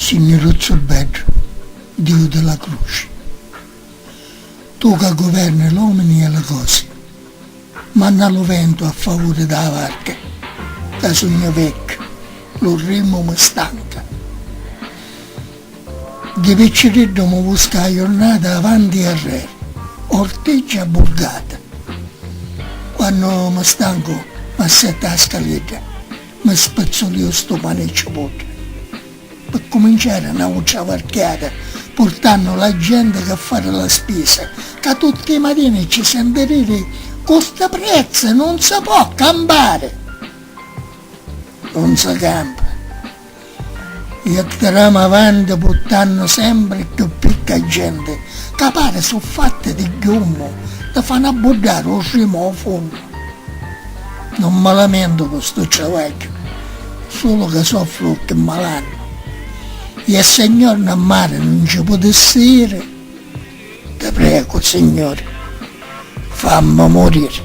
Signoruzzo bello, Dio della croce, tu che governi gli uomini e le cose, manna lo vento a favore della barca, che sogno vecchio, lo remo mi stanca. Di picciriddo mi busca la giornata avanti e arredo, orteggia burgata. Quando mi stanco, mi assetto la scaletta, mi spazzolio sto paneccio potto. Per cominciare una voce varchiata, portando la gente che fare la spesa, che tutte le mattine ci sente dire questo prezzo non si può campare. Non si campa. E andiamo avanti portando sempre più picca gente, che pare sono fatte di gommo, che fanno abbuddare o rimo a fondo. Non mi lamento con sto ciavaglio, solo che soffro che malanno. E il Signore a mare non ci può essere. Ti prego, Signore, fammi morire.